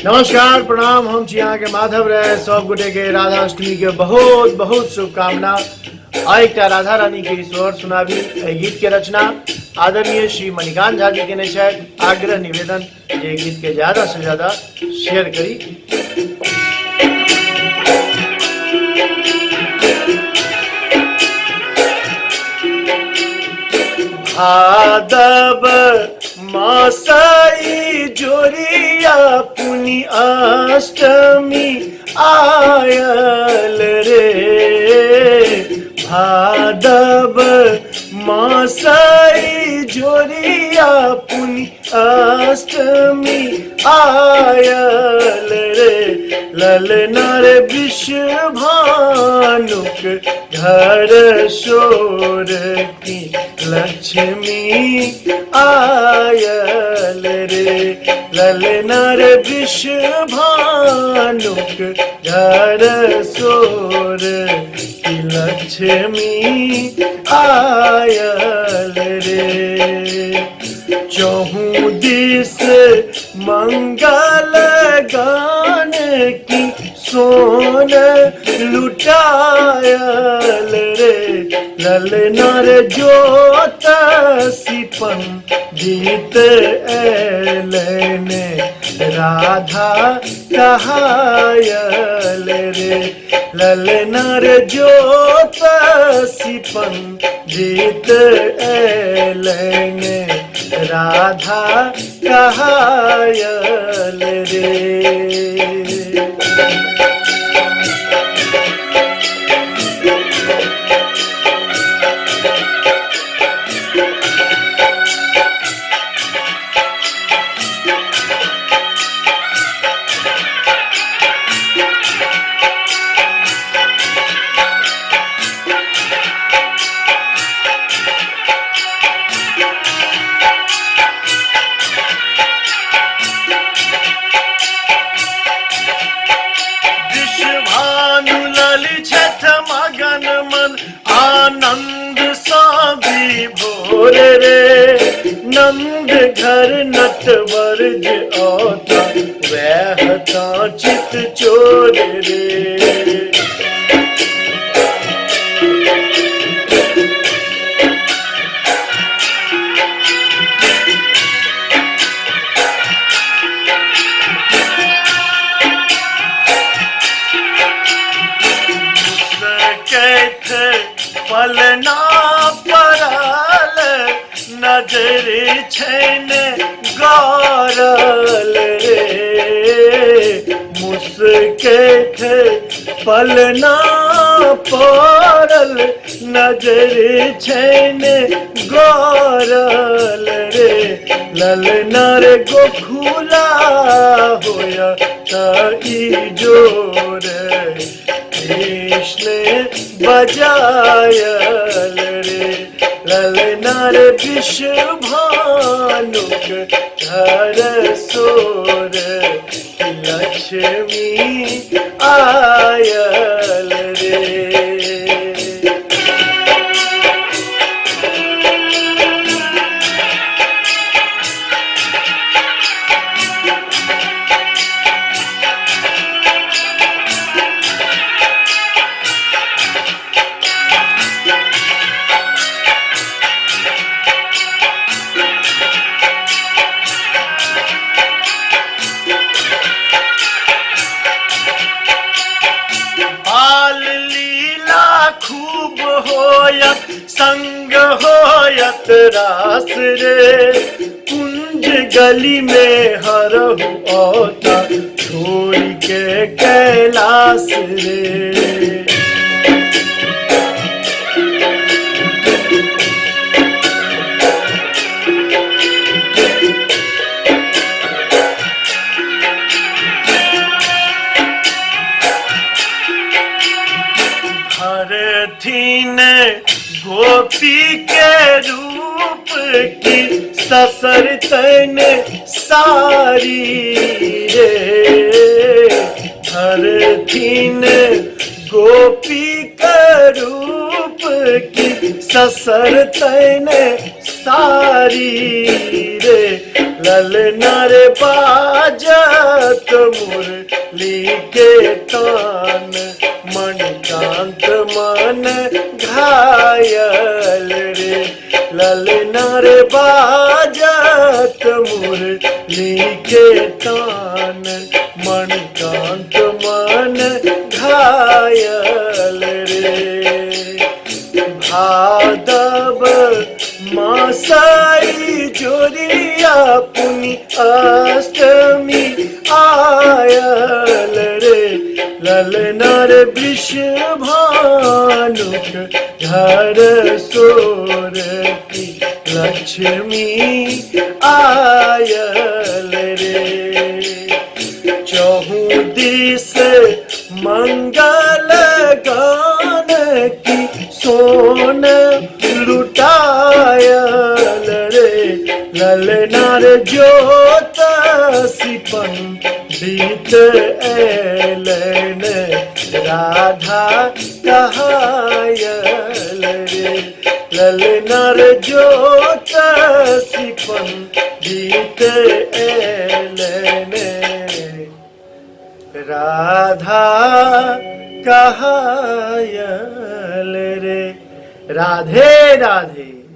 नमस्कार प्रणाम। हम छी अहाँ के माधव रहे सब गोटे के राधा अष्टमी के बहुत बहुत शुभकामना। आ एक राधा रानी के स्वर सुनाबी। गीत के रचना आदरणीय श्री मणिकांत झा जी केने छथि। आग्रह निवेदन जे गीत के ज्यादा से ज्यादा शेयर करी। भादव मासाई जोरिया पुनि अष्टमी आयल रे। भादव मासाई जोरिया पुनि अष्टमी आयल रे। ललना रे विषभानुक घर शोर की लक्ष्मी आयल रे। ललना रे विषभानुक घर शोर की लक्ष्मी आयल रे। चौहु दिस मंगल गान की सोन लुटायल रे। ललना रे जोत सिपन जीत एलने राधा कहायल रे। ललना रे जोत सिपन जीत एलने राधा कहायल रे। आनंद सा विभोर रे। नंद घर नटवर औता वहता चित चोर रे। पलना परल नजर छैन गौरल रे। मुस्कैत पलना परल नजर छैन गौरल रे। ललना रे गोखुला होया ई जोर कृष्ण बजायल रे। ललना रे विषभानुक घर सोर की लक्ष्मी आयल रे। खूब होयत संग होयत रास रे। कुंज गली में हरहु औता छोड़ के कैलाश रे। गोपी के रूप की ससर तन सारी रे। हर दिन गोपी के रूप की ससर तन सारी रे। ललना रे बाजत मुरली के तान, मणिकांत मन घायल रे। ललना रे बाजत मुरली के तान, मणिकांत मन घायल रे। भादव मासाई जोरिया पुनि अष्टमी आयल रे। ललनार वृष भानुक घर सोर की लक्ष्मी आयल रे। चहु दिस मंगल गान की सोन लुटायल रे। ललनार ज्योत सिपन बीत एलन, राधा कहायल रे। ललनार ज्योत सिपन बीत एलन, राधा कहायल रे। राधे राधे।